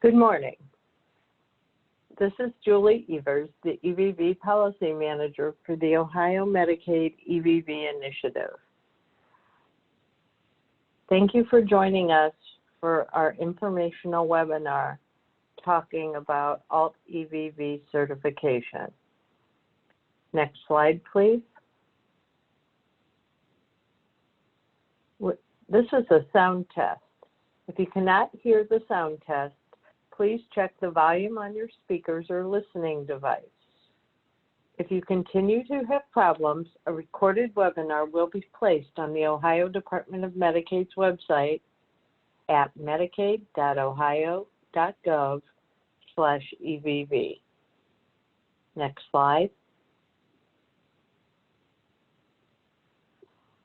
Good morning. This is Julie Evers, the EVV Policy Manager for the Ohio Medicaid EVV Initiative. Thank you for joining us for our informational webinar talking about Alt EVV certification. Next slide, please. This is a sound test. If you cannot hear the sound test, please check the volume on your speakers or listening device. If you continue to have problems, a recorded webinar will be placed on the Ohio Department of Medicaid's website at medicaid.ohio.gov/EVV. Next slide.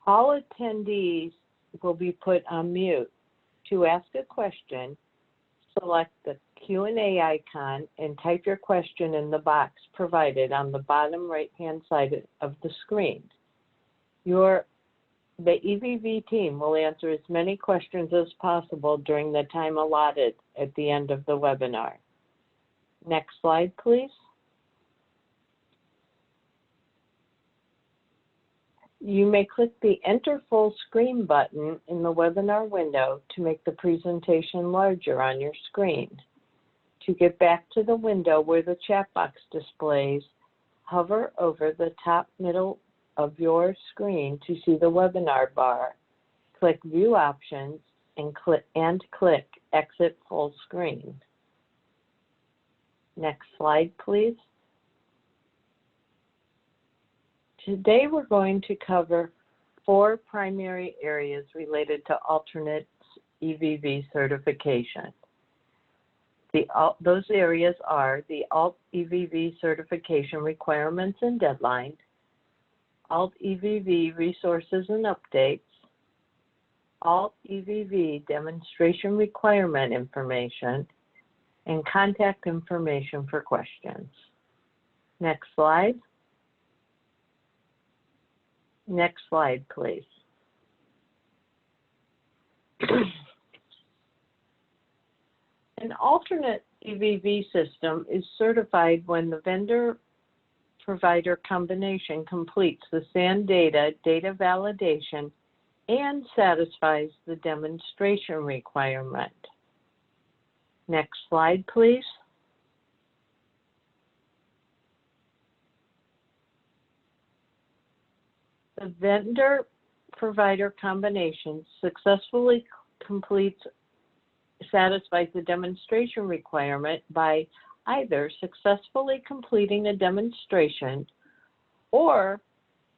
All attendees will be put on mute. To ask a question, select the Q&A icon and type your question in the box provided on the bottom right-hand side of the screen. The EVV team will answer as many questions as possible during the time allotted at the end of the webinar. Next slide, please. You may click the Enter Full Screen button in the webinar window to make the presentation larger on your screen. To get back to the window where the chat box displays, hover over the top middle of your screen to see the webinar bar. Click View Options and click Exit Full Screen. Next slide, please. Today we're going to cover 4 primary areas related to alternate EVV certification. Those areas are the Alt EVV certification requirements and deadlines, Alt EVV resources and updates, Alt EVV demonstration requirement information, and contact information for questions. Next slide. Next slide, please. An alternate EVV system is certified when the vendor-provider combination completes the SAN data validation and satisfies the demonstration requirement. Next slide, please. The vendor-provider combination successfully satisfies the demonstration requirement by either successfully completing a demonstration, or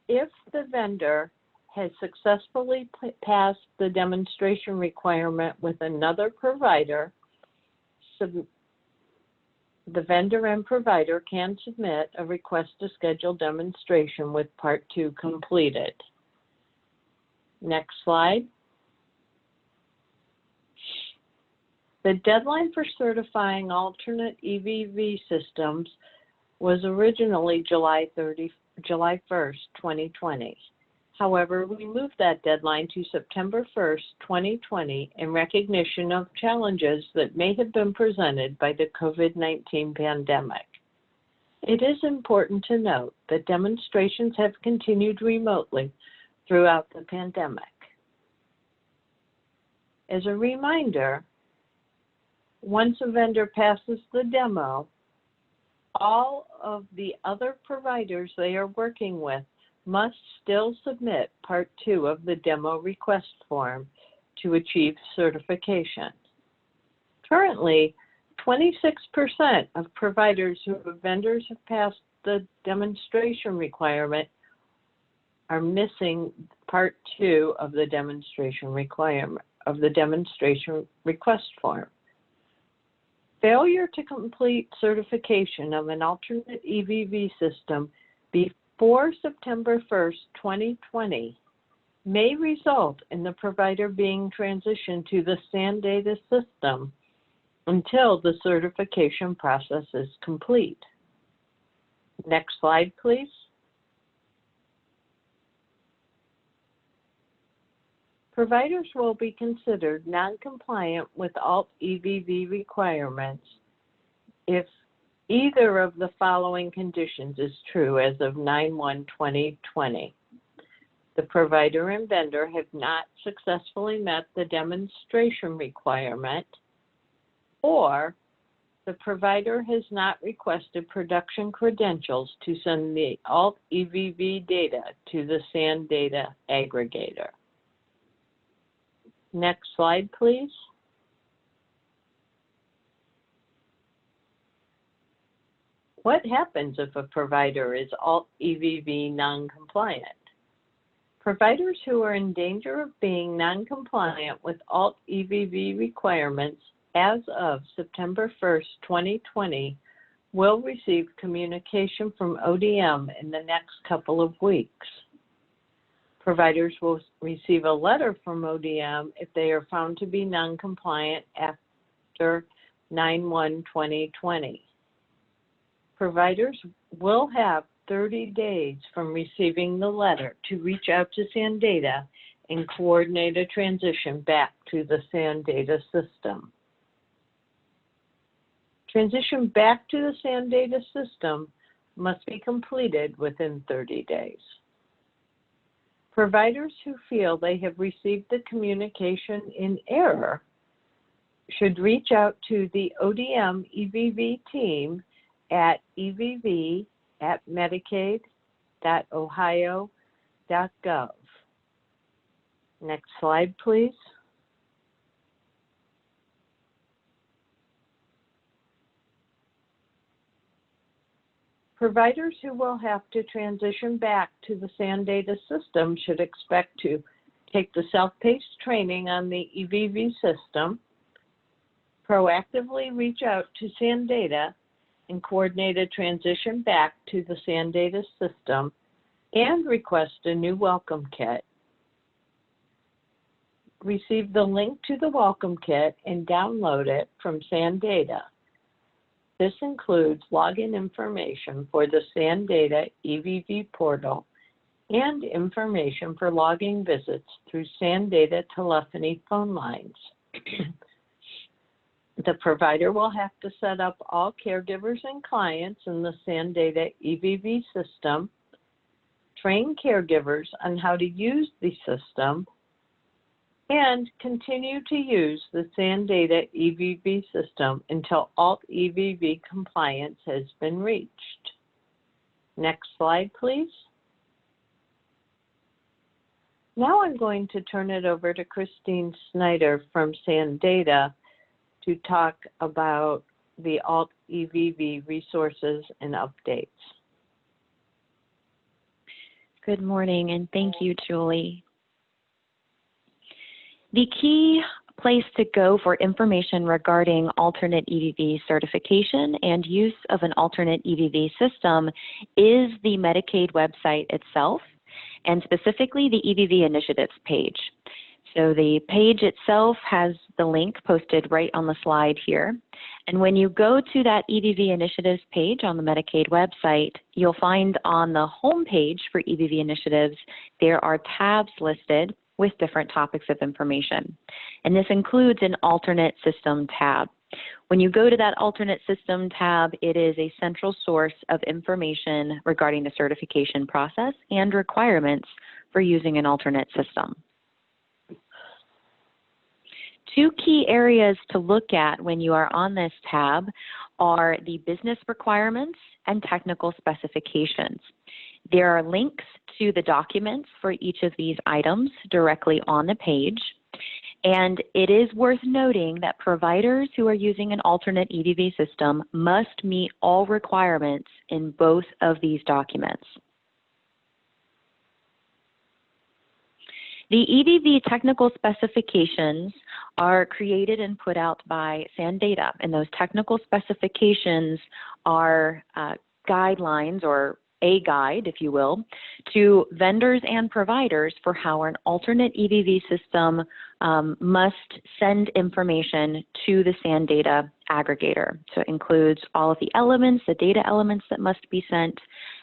if the vendor has successfully passed the demonstration requirement with another provider, the vendor and provider can submit a request to schedule demonstration with Part 2 completed. Next slide. The deadline for certifying alternate EVV systems was originally July 1st, 2020. However, we moved that deadline to September 1st, 2020 in recognition of challenges that may have been presented by the COVID-19 pandemic. It is important to note that demonstrations have continued remotely throughout the pandemic. As a reminder, once a vendor passes the demo, all of the other providers they are working with must still submit Part 2 of the demo request form to achieve certification. Currently, 26% of providers whose vendors have passed the demonstration requirement are missing Part 2 of the demonstration requirement of the demonstration request form. Failure to complete certification of an alternate EVV system before September 1st, 2020 may result in the provider being transitioned to the SAN data system until the certification process is complete. Next slide, please. Providers will be considered non-compliant with alt-EVV requirements if either of the following conditions is true as of 9/1/2020. The provider and vendor have not successfully met the demonstration requirement, or the provider has not requested production credentials to send the alt-EVV data to the SAN data aggregator. Next slide, please. What happens if a provider is alt-EVV non-compliant? Providers who are in danger of being non-compliant with alt-EVV requirements as of September 1st, 2020, will receive communication from ODM in the next couple of weeks. Providers will receive a letter from ODM if they are found to be non-compliant after 9/1/2020. Providers will have 30 days from receiving the letter to reach out to SAN Data and coordinate a transition back to the SAN Data system. Transition back to the SAN Data system must be completed within 30 days. Providers who feel they have received the communication in error should reach out to the ODM EVV team at evv@medicaid.ohio.gov. Next slide, please. Providers who will have to transition back to the SAN Data system should expect to take the self-paced training on the EVV system, proactively reach out to SAN Data and coordinate a transition back to the SAN Data system, and request a new welcome kit. Receive the link to the welcome kit and download it from SAN Data. This includes login information for the SAN Data EVV portal and information for logging visits through SAN Data telephony phone lines. The provider will have to set up all caregivers and clients in the SAN Data EVV system, train caregivers on how to use the system, and continue to use the SAN Data EVV system until alt-EVV compliance has been reached. Next slide, please. Now I'm going to turn it over to Christine Snyder from SAN Data to talk about the alt-EVV resources and updates. Good morning, and thank you, Julie. The key place to go for information regarding alternate EVV certification and use of an alternate EVV system is the Medicaid website itself, and specifically the EVV initiatives page. So the page itself has the link posted right on the slide here. And when you go to that EVV initiatives page on the Medicaid website, you'll find on the home page for EVV initiatives, there are tabs listed with different topics of information. And this includes an alternate system tab. When you go to that alternate system tab, it is a central source of information regarding the certification process and requirements for using an alternate system. Two key areas to look at when you are on this tab are the business requirements and technical specifications. There are links to the documents for each of these items directly on the page. And it is worth noting that providers who are using an alternate EVV system must meet all requirements in both of these documents. The EVV technical specifications are created and put out by SAN Data, and those technical specifications are guidelines, or a guide, if you will, to vendors and providers for how an alternate EVV system must send information to the SAN Data aggregator. So it includes all of the elements, the data elements that must be sent,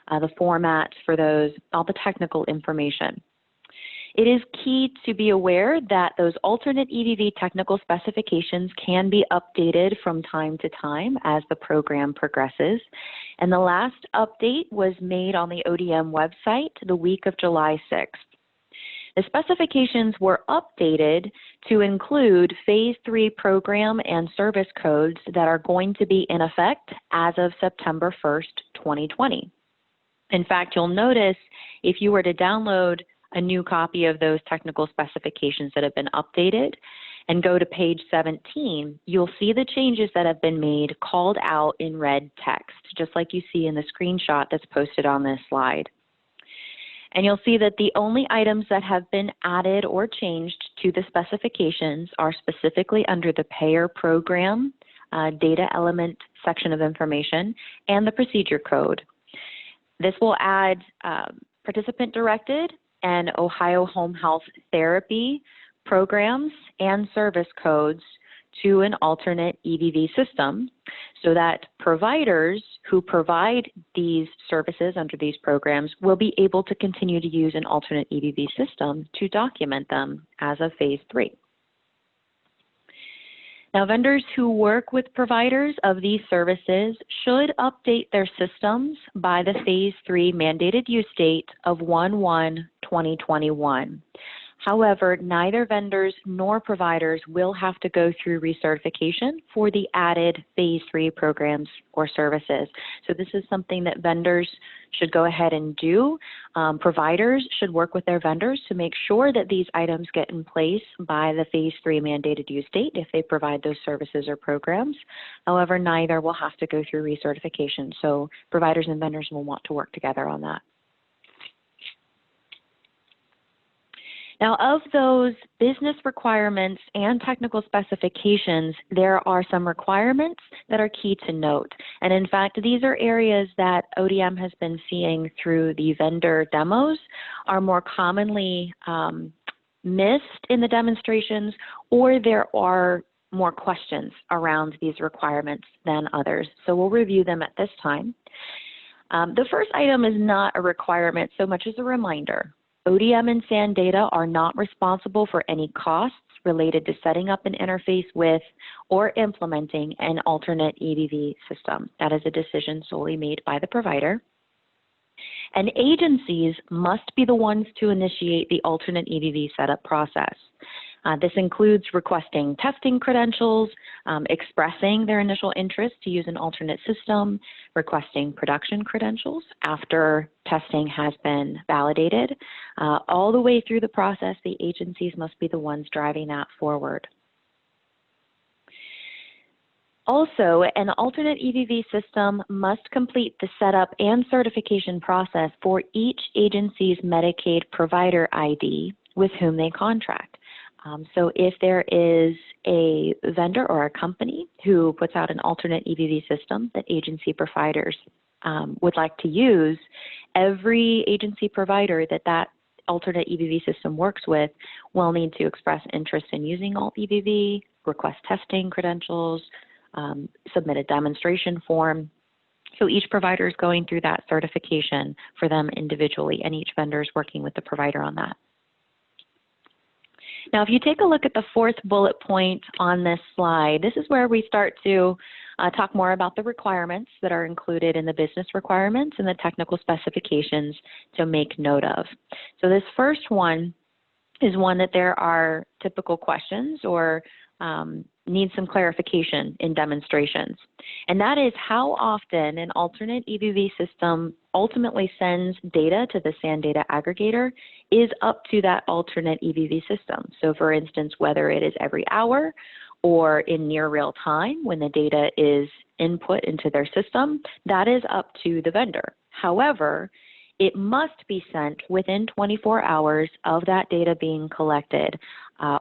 the format for those, all the technical information. It is key to be aware that those alternate EVV technical specifications can be updated from time to time as the program progresses. And the last update was made on the ODM website the week of July 6th. The specifications were updated to include Phase 3 program and service codes that are going to be in effect as of September 1st, 2020. In fact, you'll notice if you were to download a new copy of those technical specifications that have been updated and go to page 17, you'll see the changes that have been made called out in red text, just like you see in the screenshot that's posted on this slide. And you'll see that the only items that have been added or changed to the specifications are specifically under the payer program, data element section of information, and the procedure code. This will add participant-directed and Ohio Home Health Therapy programs and service codes to an alternate EVV system so that providers who provide these services under these programs will be able to continue to use an alternate EVV system to document them as of Phase 3. Now, vendors who work with providers of these services should update their systems by the Phase 3 mandated use date of 1/1/2021. However, neither vendors nor providers will have to go through recertification for the added Phase 3 programs or services. So this is something that vendors should go ahead and do. Providers should work with their vendors to make sure that these items get in place by the Phase 3 mandated use date if they provide those services or programs. However, neither will have to go through recertification. So providers and vendors will want to work together on that. Now, of those business requirements and technical specifications, there are some requirements that are key to note. And in fact, these are areas that ODM has been seeing through the vendor demos are more commonly missed in the demonstrations, or there are more questions around these requirements than others. So we'll review them at this time. The first item is not a requirement so much as a reminder. ODM and SAN data are not responsible for any costs related to setting up an interface with or implementing an alternate EVV system. That is a decision solely made by the provider. And agencies must be the ones to initiate the alternate EVV setup process. This includes requesting testing credentials, expressing their initial interest to use an alternate system, requesting production credentials after testing has been validated. All the way through the process, the agencies must be the ones driving that forward. Also, an alternate EVV system must complete the setup and certification process for each agency's Medicaid provider ID with whom they contract. So if there is a vendor or a company who puts out an alternate EVV system that agency providers would like to use, every agency provider that alternate EVV system works with will need to express interest in using alt EVV, request testing credentials, submit a demonstration form. So each provider is going through that certification for them individually, and each vendor is working with the provider on that. Now, if you take a look at the fourth bullet point on this slide, this is where we start to talk more about the requirements that are included in the business requirements and the technical specifications to make note of. So this first one is one that there are typical questions or need some clarification in demonstrations. And that is how often an alternate EVV system ultimately sends data to the SAN data aggregator is up to that alternate EVV system. So for instance, whether it is every hour or in near real time when the data is input into their system, that is up to the vendor. However, it must be sent within 24 hours of that data being collected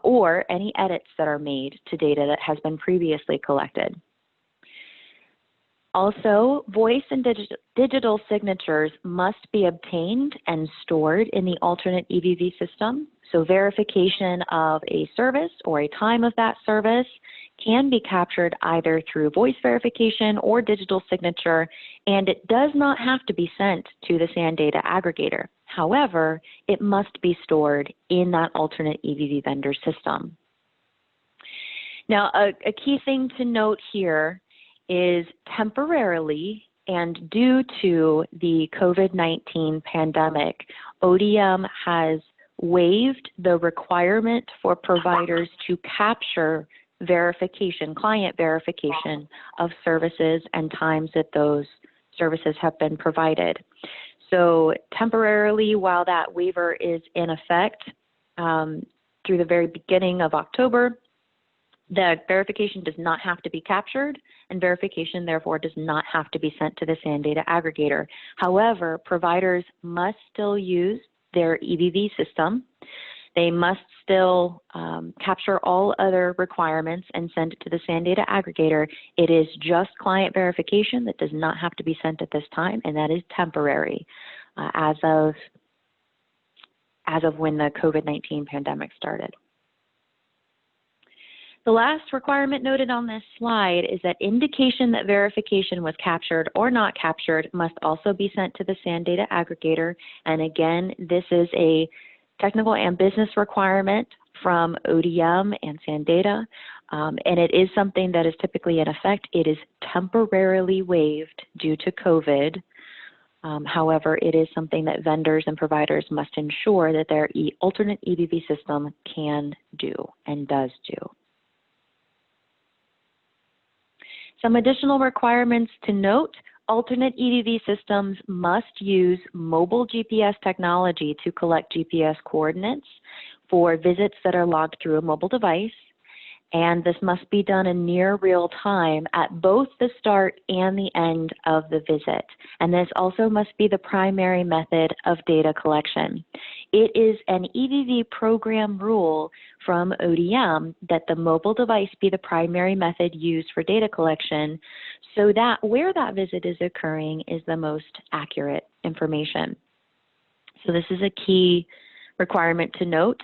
or any edits that are made to data that has been previously collected. Also, voice and digital signatures must be obtained and stored in the alternate EVV system. So verification of a service or a time of that service can be captured either through voice verification or digital signature, and it does not have to be sent to the SAN data aggregator. However, it must be stored in that alternate EVV vendor system. Now, a key thing to note here is temporarily and due to the COVID-19 pandemic, ODM has waived the requirement for providers to capture verification, client verification of services and times that those services have been provided. So temporarily, while that waiver is in effect through the very beginning of October, the verification does not have to be captured, and verification, therefore, does not have to be sent to the SAN data aggregator. However, providers must still use their EVV system. They must still capture all other requirements and send it to the SAN data aggregator. It is just client verification that does not have to be sent at this time, and that is temporary as of when the COVID-19 pandemic started. The last requirement noted on this slide is that indication that verification was captured or not captured must also be sent to the SAN data aggregator. And again, this is a technical and business requirement from ODM and SAN data, and it is something that is typically in effect. It is temporarily waived due to COVID. However, it is something that vendors and providers must ensure that their alternate EVV system can do and does do. Some additional requirements to note: alternate EVV systems must use mobile GPS technology to collect GPS coordinates for visits that are logged through a mobile device, and this must be done in near real time at both the start and the end of the visit. And this also must be the primary method of data collection. It is an EVV program rule from ODM that the mobile device be the primary method used for data collection, so that where that visit is occurring is the most accurate information. So this is a key requirement to note.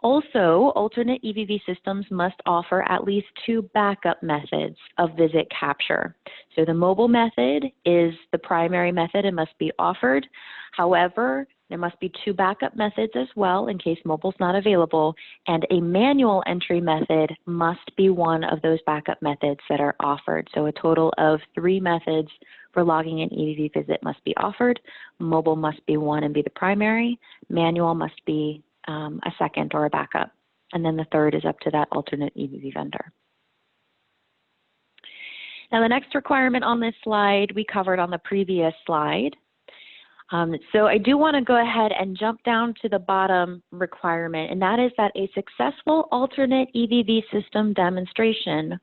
Also, alternate EVV systems must offer at least 2 backup methods of visit capture. So the mobile method is the primary method and must be offered. However, there must be 2 backup methods as well in case mobile's not available, and a manual entry method must be one of those backup methods that are offered. So a total of 3 methods for logging an EVV visit must be offered. Mobile must be one and be the primary. Manual must be a second or a backup. And then the third is up to that alternate EVV vendor. Now, the next requirement on this slide we covered on the previous slide. So I do want to go ahead and jump down to the bottom requirement, and that is that a successful alternate EVV system demonstration,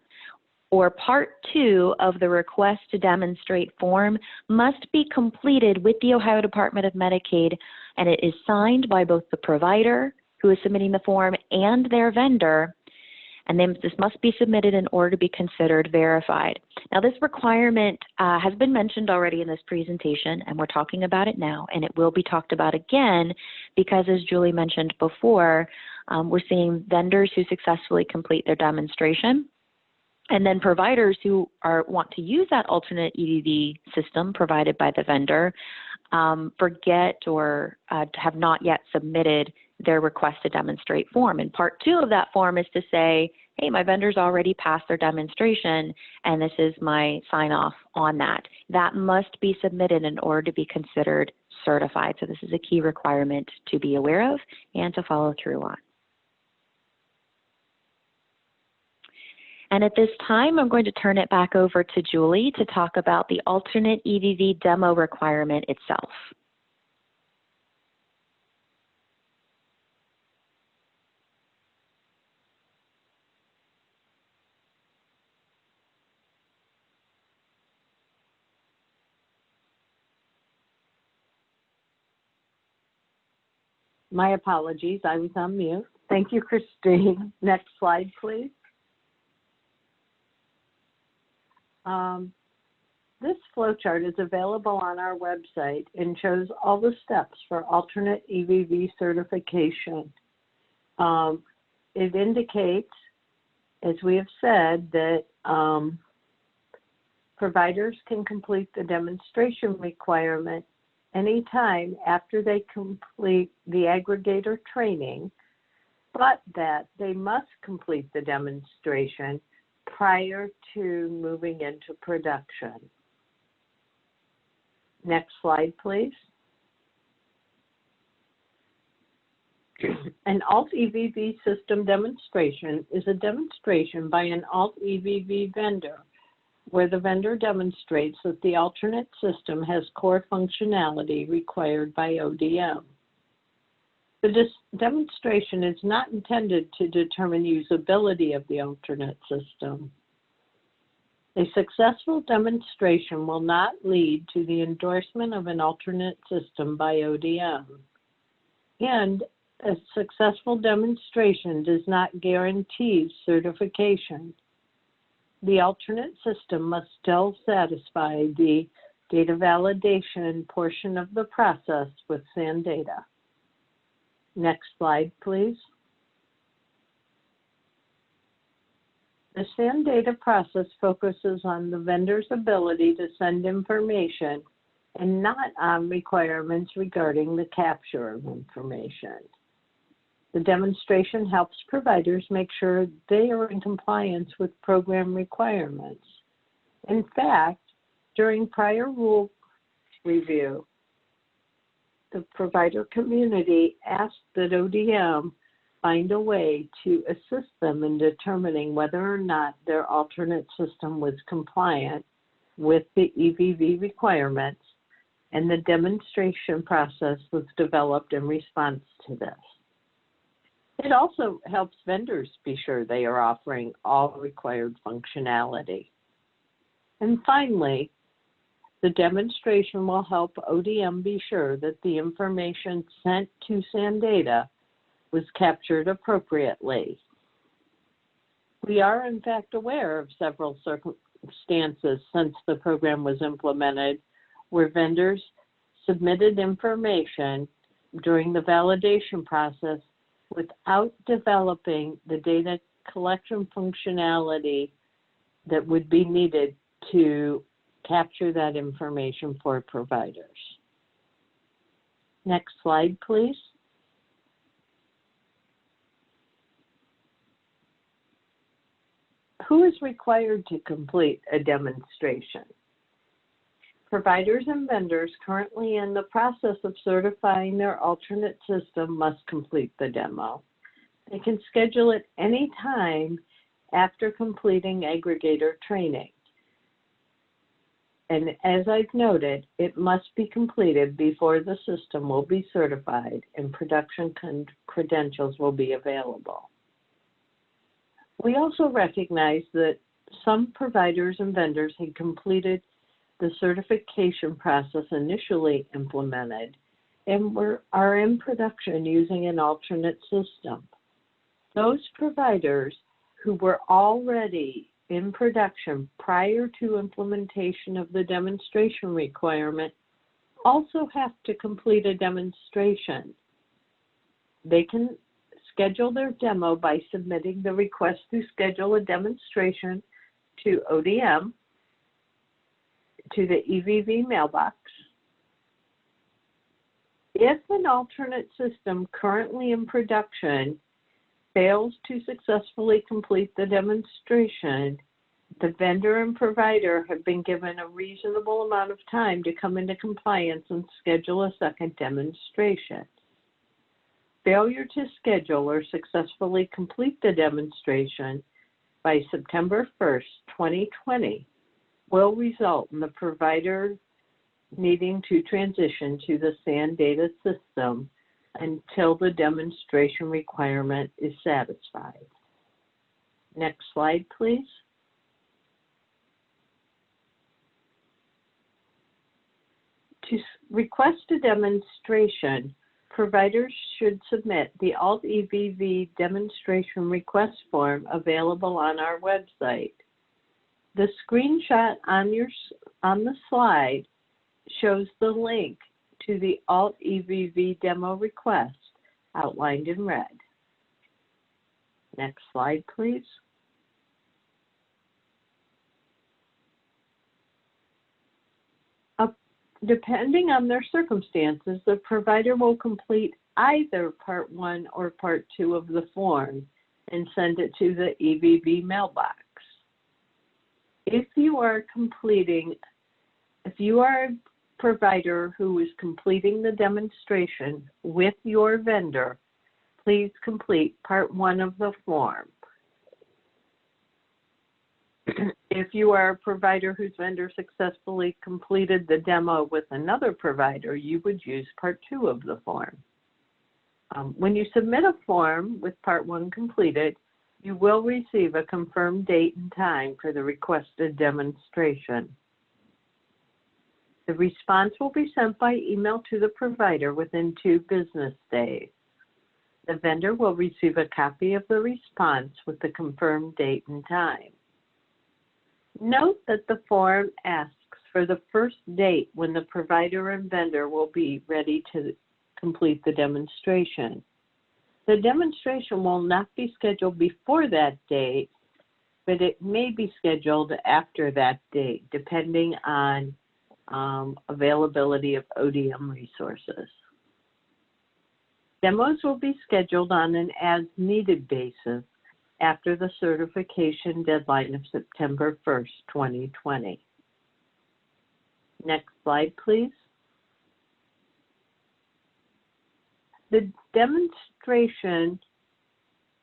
or Part 2 of the Request to Demonstrate form, must be completed with the Ohio Department of Medicaid, and it is signed by both the provider who is submitting the form and their vendor, and then this must be submitted in order to be considered verified. Now, this requirement has been mentioned already in this presentation, and we're talking about it now, and it will be talked about again because, as Julie mentioned before, we're seeing vendors who successfully complete their demonstration, and then providers who want to use that alternate EVV system provided by the vendor forget or have not yet submitted their request to demonstrate form. And Part 2 of that form is to say, hey, my vendor's already passed their demonstration, and this is my sign off on that. That must be submitted in order to be considered certified. So this is a key requirement to be aware of and to follow through on. And at this time, I'm going to turn it back over to Julie to talk about the alternate EVV demo requirement itself. My apologies, I was on mute. Thank you, Christine. Next slide, please. This flowchart is available on our website and shows all the steps for alternate EVV certification. It indicates, as we have said, that providers can complete the demonstration requirement anytime after they complete the aggregator training, but that they must complete the demonstration prior to moving into production. Next slide, please. An alt-EVV system demonstration is a demonstration by an alt-EVV vendor where the vendor demonstrates that the alternate system has core functionality required by ODM. The demonstration is not intended to determine usability of the alternate system. A successful demonstration will not lead to the endorsement of an alternate system by ODM, and a successful demonstration does not guarantee certification. The alternate system must still satisfy the data validation portion of the process with SAN data. Next slide, please. The SAN data process focuses on the vendor's ability to send information and not on requirements regarding the capture of information. The demonstration helps providers make sure they are in compliance with program requirements. In fact, during prior rule review, the provider community asked that ODM find a way to assist them in determining whether or not their alternate system was compliant with the EVV requirements, and the demonstration process was developed in response to this. It also helps vendors be sure they are offering all required functionality. And finally, the demonstration will help ODM be sure that the information sent to SAN data was captured appropriately. We are in fact aware of several circumstances since the program was implemented where vendors submitted information during the validation process without developing the data collection functionality that would be needed to capture that information for providers. Next slide, please. Who is required to complete a demonstration? Providers and vendors currently in the process of certifying their alternate system must complete the demo. They can schedule it any time after completing aggregator training. And as I've noted, it must be completed before the system will be certified and production credentials will be available. We also recognize that some providers and vendors had completed the certification process initially implemented and are in production using an alternate system. Those providers who were already in production prior to implementation of the demonstration requirement also have to complete a demonstration. They can schedule their demo by submitting the request to schedule a demonstration to ODM, to the EVV mailbox. If an alternate system currently in production fails to successfully complete the demonstration, the vendor and provider have been given a reasonable amount of time to come into compliance and schedule a second demonstration. Failure to schedule or successfully complete the demonstration by September 1st, 2020 will result in the provider needing to transition to the SAN data system until the demonstration requirement is satisfied. Next slide, please. To request a demonstration, providers should submit the alt-EVV demonstration request form available on our website. The screenshot on the slide shows the link to the alt-EVV demo request outlined in red. Next slide, please. Depending on their circumstances, the provider will complete either Part 1 or Part 2 of the form and send it to the EVV mailbox. If you are a provider who is completing the demonstration with your vendor, please complete Part 1 of the form. If you are a provider whose vendor successfully completed the demo with another provider, you would use Part 2 of the form. When you submit a form with Part 1 completed, you will receive a confirmed date and time for the requested demonstration. The response will be sent by email to the provider within 2 business days. The vendor will receive a copy of the response with the confirmed date and time. Note that the form asks for the first date when the provider and vendor will be ready to complete the demonstration. The demonstration will not be scheduled before that date, but it may be scheduled after that date, depending on availability of ODM resources. Demos will be scheduled on an as-needed basis after the certification deadline of September 1st, 2020. Next slide, please. The demonstration,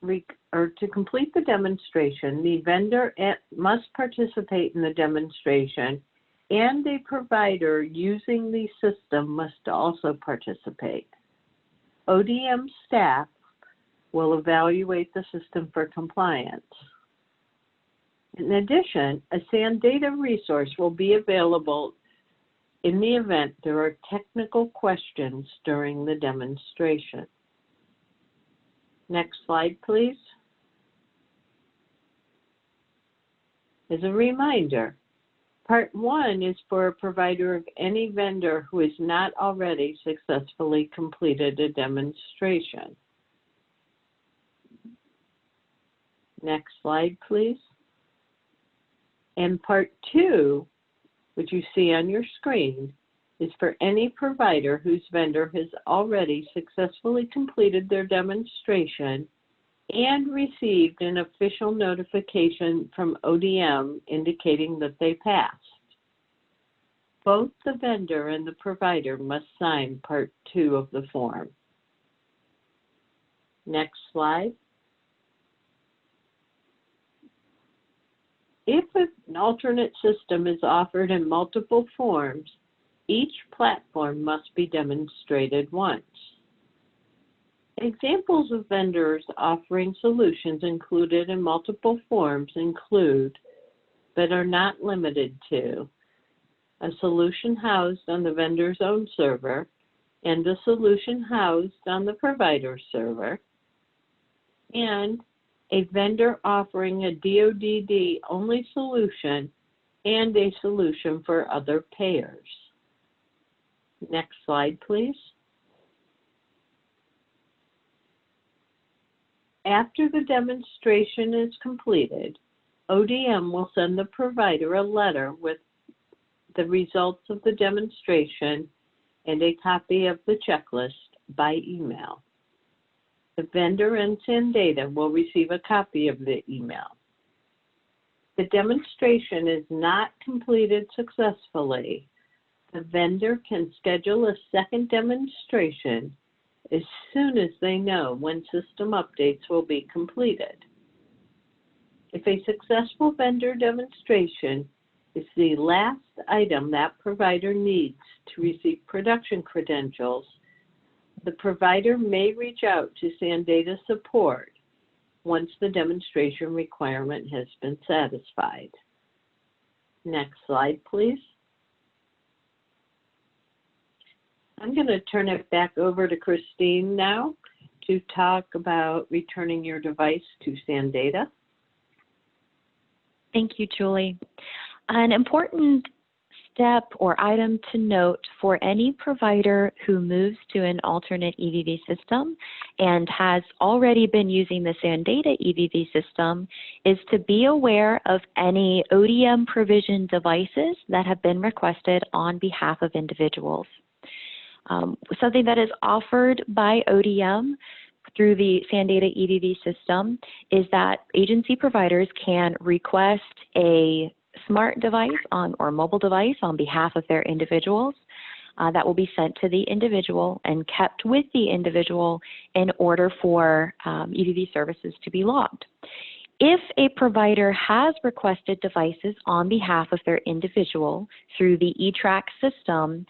to complete the demonstration, the vendor must participate in the demonstration, and a provider using the system must also participate. ODM staff will evaluate the system for compliance. In addition, a SAN data resource will be available in the event there are technical questions during the demonstration. Next slide, please. As a reminder, Part 1 is for a provider of any vendor who has not already successfully completed a demonstration. Next slide, please. And Part 2, which you see on your screen, is for any provider whose vendor has already successfully completed their demonstration and received an official notification from ODM indicating that they passed. Both the vendor and the provider must sign Part 2 of the form. Next slide. If an alternate system is offered in multiple forms, each platform must be demonstrated once. Examples of vendors offering solutions included in multiple forms include, but are not limited to, a solution housed on the vendor's own server and a solution housed on the provider's server, and a vendor offering a DoDD-only solution and a solution for other payers. Next slide, please. After the demonstration is completed, ODM will send the provider a letter with the results of the demonstration and a copy of the checklist by email. The vendor and SAN data will receive a copy of the email. If the demonstration is not completed successfully, the vendor can schedule a second demonstration as soon as they know when system updates will be completed. If a successful vendor demonstration is the last item that provider needs to receive production credentials, the provider may reach out to SAN data support once the demonstration requirement has been satisfied. Next slide, please. I'm going to turn it back over to Christine now to talk about returning your device to SAN data. Thank you, Julie. An important step or item to note for any provider who moves to an alternate EVV system and has already been using the SANDATA EVV system is to be aware of any ODM provision devices that have been requested on behalf of individuals. Something that is offered by ODM through the SANDATA EVV system is that agency providers can request a smart device or mobile device on behalf of their individuals that will be sent to the individual and kept with the individual in order for EVV services to be logged. If a provider has requested devices on behalf of their individual through the eTrack system,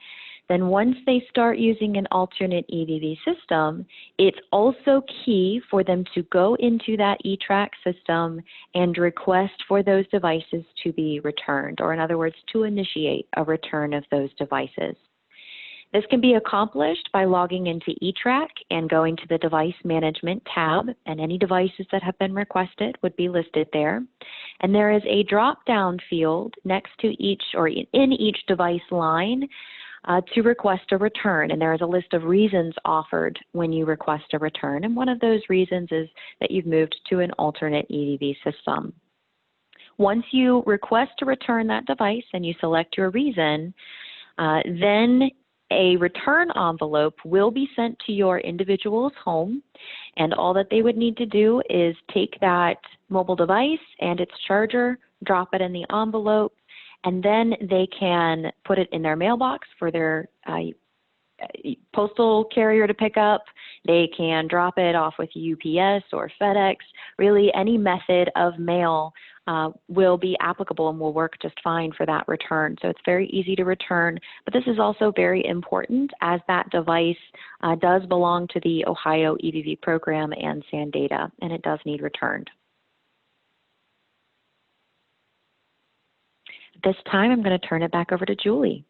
then once they start using an alternate EVV system, it's also key for them to go into that eTrack system and request for those devices to be returned, or in other words, to initiate a return of those devices. This can be accomplished by logging into eTrack and going to the Device Management tab, and any devices that have been requested would be listed there. And there is a drop-down field next to each, or in each device line, to request a return, and there is a list of reasons offered when you request a return, and one of those reasons is that you've moved to an alternate EVV system. Once you request to return that device and you select your reason, then a return envelope will be sent to your individual's home, and all that they would need to do is take that mobile device and its charger, drop it in the envelope, and then they can put it in their mailbox for their postal carrier to pick up. They can drop it off with UPS or FedEx. Really, any method of mail will be applicable and will work just fine for that return. So it's very easy to return, but this is also very important as that device does belong to the Ohio EVV program and SANDATA, and it does need returned. This time, I'm going to turn it back over to Julie.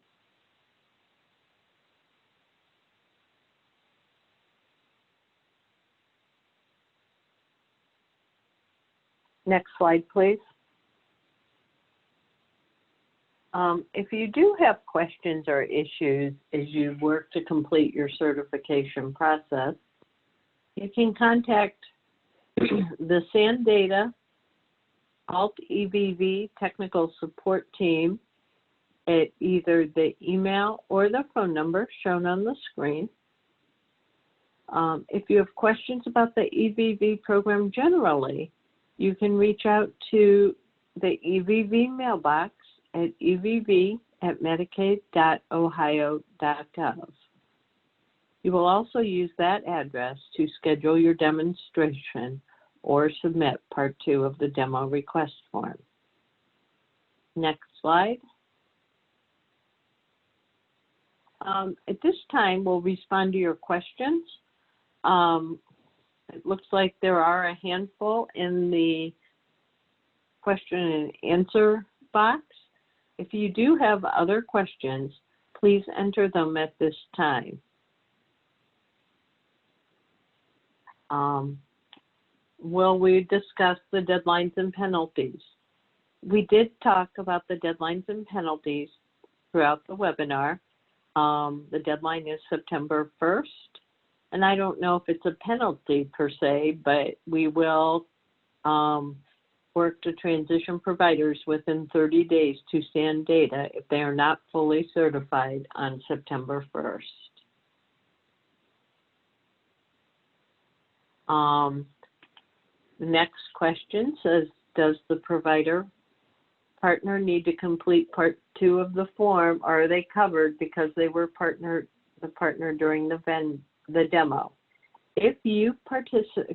Next slide, please. If you do have questions or issues as you work to complete your certification process, you can contact the SANDATA Alt EVV technical support team at either the email or the phone number shown on the screen. If you have questions about the EVV program generally, you can reach out to the EVV mailbox at evv@medicaid.ohio.gov. You will also use that address to schedule your demonstration or submit Part 2 of the demo request form. Next slide. At this time, we'll respond to your questions. It looks like there are a handful in the question and answer box. If you do have other questions, please enter them at this time. Will we discuss the deadlines and penalties? We did talk about the deadlines and penalties throughout the webinar. The deadline is September 1st, and I don't know if it's a penalty per se, but we will work to transition providers within 30 days to SANDATA if they are not fully certified on September 1st. The next question says, does the provider partner need to complete Part 2 of the form, or are they covered because they were the partner during the demo? If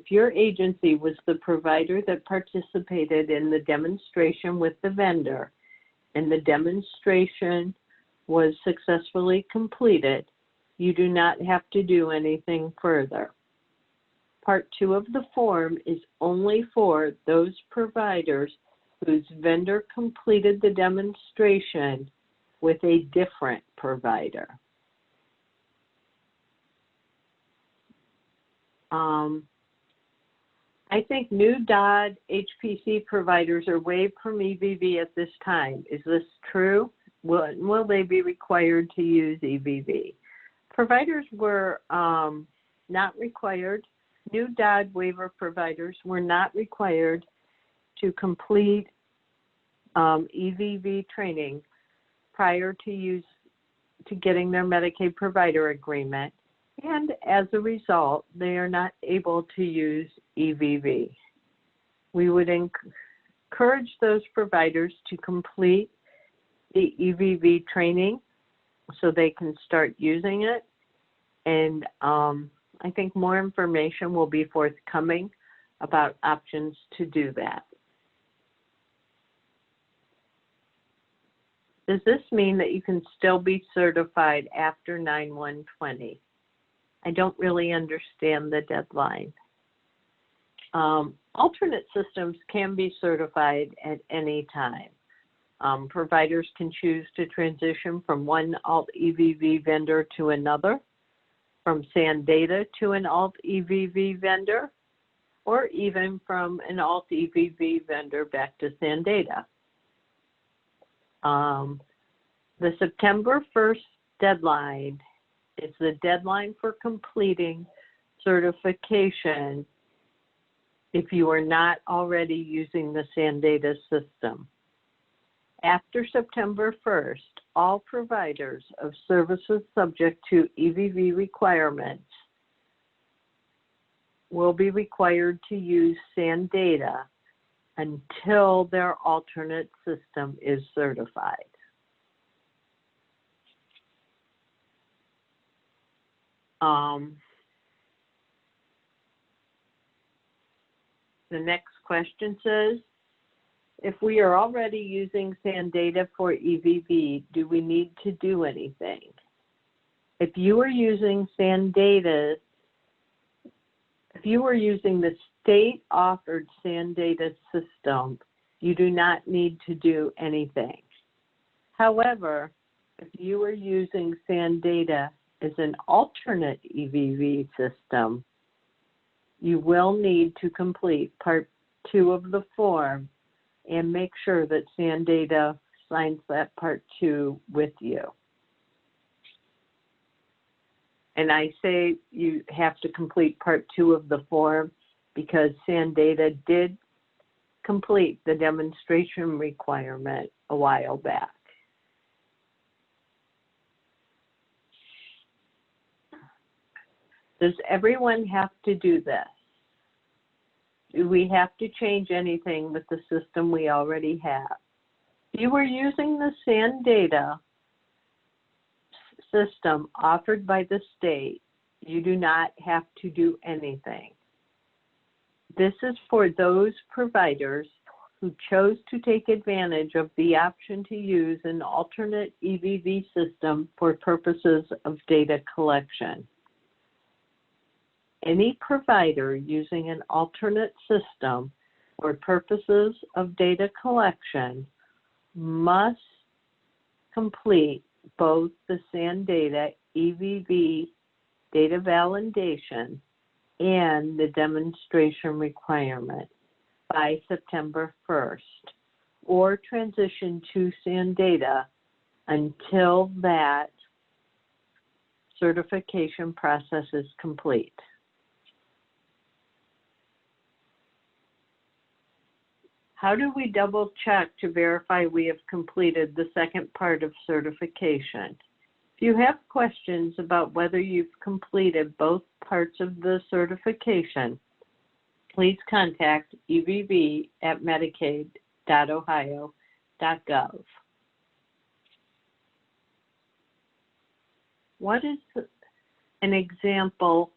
your agency was the provider that participated in the demonstration with the vendor and the demonstration was successfully completed, you do not have to do anything further. Part 2 of the form is only for those providers whose vendor completed the demonstration with a different provider. I think new DOD HPC providers are waived from EVV at this time. Is this true? will they be required to use EVV? Providers were not required. New DOD waiver providers were not required to complete EVV training prior to getting their Medicaid provider agreement, and as a result, they are not able to use EVV. We would encourage those providers to complete the EVV training so they can start using it, and I think more information will be forthcoming about options to do that. Does this mean that you can still be certified after 9/1/20? I don't really understand the deadline. Alternate systems can be certified at any time. Providers can choose to transition from one alt EVV vendor to another, from SANdata to an alt EVV vendor, or even from an alt EVV vendor back to SANdata. The September 1st deadline is the deadline for completing certification if you are not already using the SANdata system. After September 1st, all providers of services subject to EVV requirements will be required to use SANdata until their alternate system is certified. The next question says, if we are already using SANdata for EVV, do we need to do anything? If you are using SANdata, if you are using the state-offered SANdata system, you do not need to do anything. However, if you are using SANdata as an alternate EVV system, you will need to complete Part 2 of the form and make sure that SANdata signs that Part 2 with you. And I say you have to complete Part 2 of the form because SANdata did complete the demonstration requirement a while back. Does everyone have to do this? Do we have to change anything with the system we already have? If you are using the SANdata system offered by the state, you do not have to do anything. This is for those providers who chose to take advantage of the option to use an alternate EVV system for purposes of data collection. Any provider using an alternate system for purposes of data collection must complete both the SANdata EVV data validation and the demonstration requirement by September 1st, or transition to SANdata until that certification process is complete. How do we double check to verify we have completed the second part of certification? If you have questions about whether you've completed both parts of the certification, please contact evv@medicaid.ohio.gov. What is an example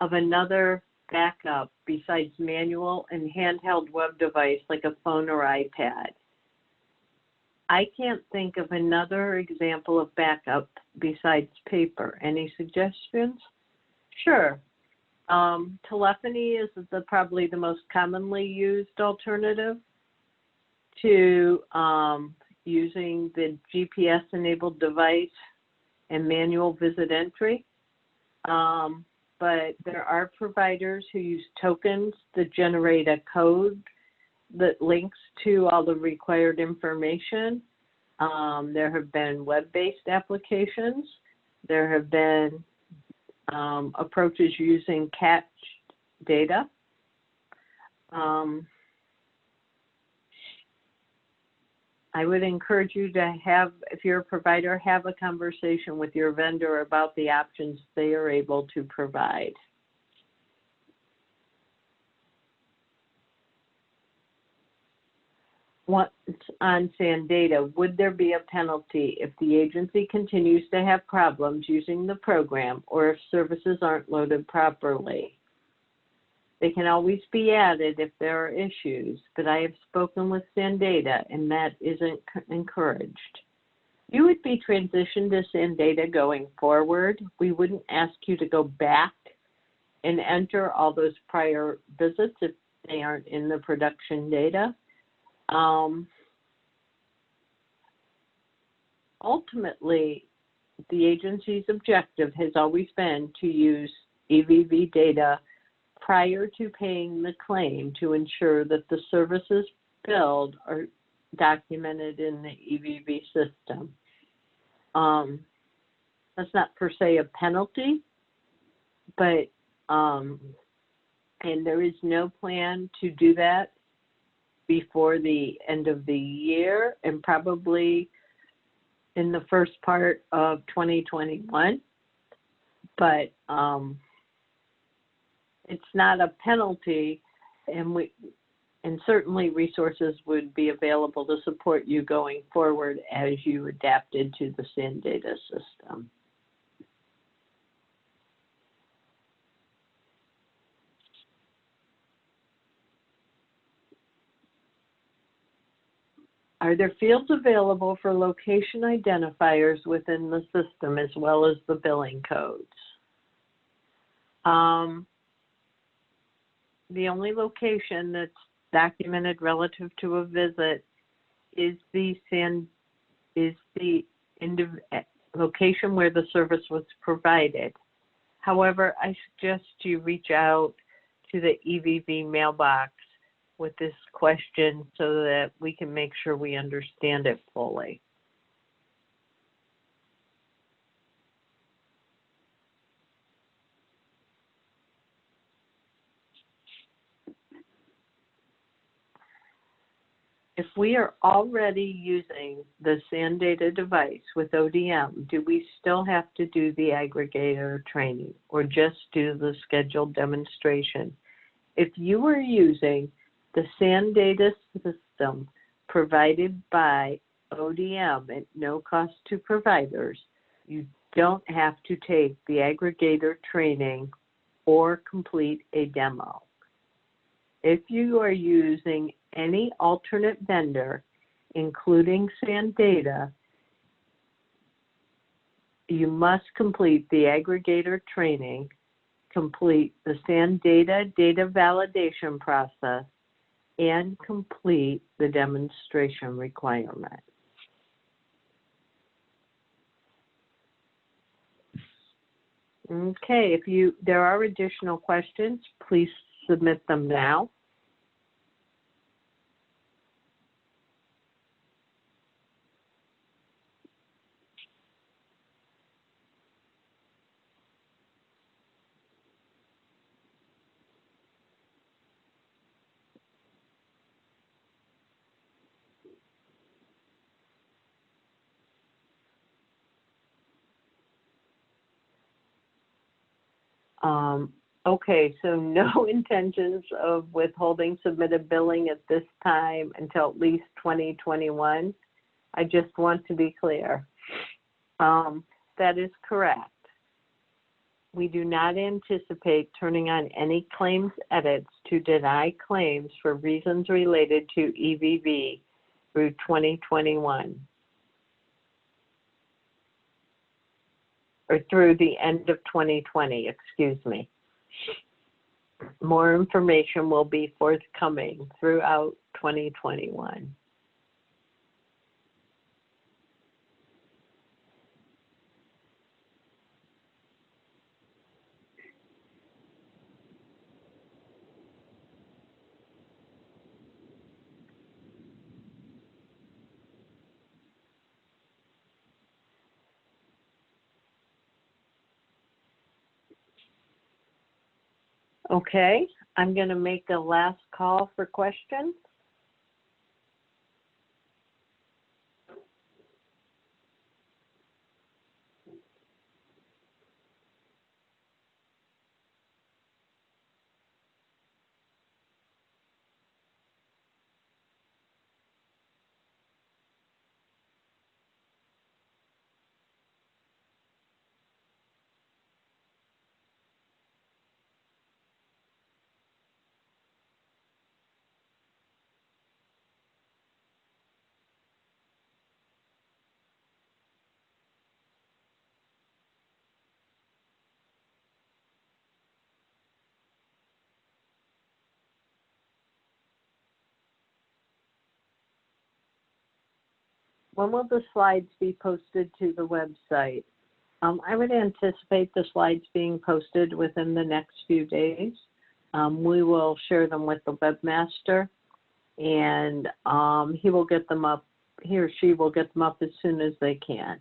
of another backup besides manual and handheld web device like a phone or iPad? I can't think of another example of backup besides paper. Any suggestions? Sure. Telephony is probably the most commonly used alternative to using the GPS-enabled device and manual visit entry. But there are providers who use tokens that generate a code that links to all the required information. There have been web-based applications. There have been approaches using cached data. I would encourage you to have, if you're a provider, have a conversation with your vendor about the options they are able to provide. Once on SAN data, would there be a penalty if the agency continues to have problems using the program or if services aren't loaded properly? They can always be added if there are issues, but I have spoken with SAN data and that isn't encouraged. You would be transitioned to SAN data going forward. We wouldn't ask you to go back and enter all those prior visits if they aren't in the production data. Ultimately, the agency's objective has always been to use EVV data prior to paying the claim to ensure that the services billed are documented in the EVV system. That's not per se a penalty, but, and there is no plan to do that before the end of the year and probably in the first part of 2021. But it's not a penalty, and certainly resources would be available to support you going forward as you adapted to the SAN data system. Are there fields available for location identifiers within the system as well as the billing codes? The only location that's documented relative to a visit is the location where the service was provided. However, I suggest you reach out to the EVV mailbox with this question so that we can make sure we understand it fully. If we are already using the SAN data device with ODM, do we still have to do the aggregator training or just do the scheduled demonstration? If you are using the SAN data system provided by ODM at no cost to providers, you don't have to take the aggregator training or complete a demo. If you are using any alternate vendor, including SAN data, you must complete the aggregator training, complete the SAN data validation process, and complete the demonstration requirement. Okay, if there are additional questions, please submit them now. Okay, so no intentions of withholding submitted billing at this time until at least 2021. I just want to be clear. That is correct. We do not anticipate turning on any claims edits to deny claims for reasons related to EVV through 2021. Or through the end of 2020, excuse me. More information will be forthcoming throughout 2021. Okay, I'm going to make a last call for questions. When will the slides be posted to the website? I would anticipate the slides being posted within the next few days. We will share them with the webmaster, and he or she will get them up as soon as they can.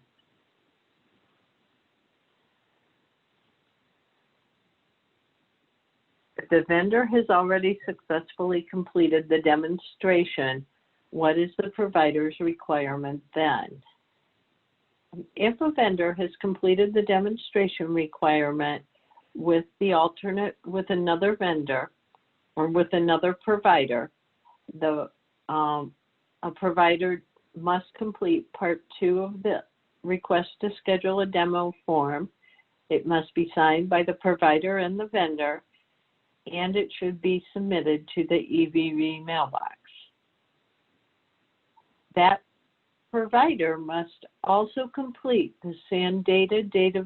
If the vendor has already successfully completed the demonstration, what is the provider's requirement then? If a vendor has completed the demonstration requirement with another vendor or with another provider, a provider must complete part 2 of the request to schedule a demo form. It must be signed by the provider and the vendor, and it should be submitted to the EVV mailbox. That provider must also complete the SAN data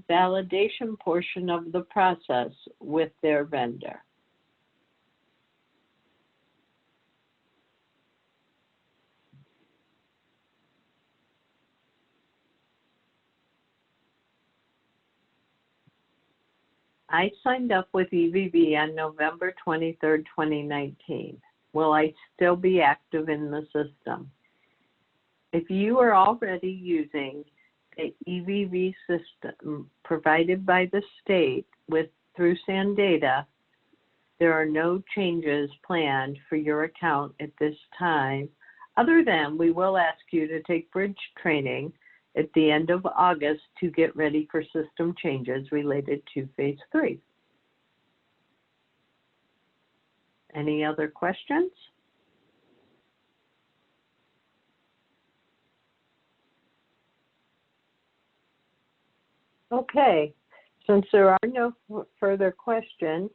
validation portion of the process with their vendor. I signed up with EVV on November 23rd, 2019. Will I still be active in the system? If you are already using the EVV system provided by the state through SAN data, there are no changes planned for your account at this time, other than we will ask you to take bridge training at the end of August to get ready for system changes related to Phase 3. Any other questions? Okay, since there are no further questions,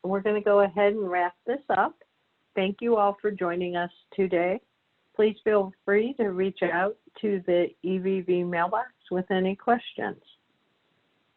we're going to go ahead and wrap this up. Thank you all for joining us today. Please feel free to reach out to the EVV mailbox with any questions.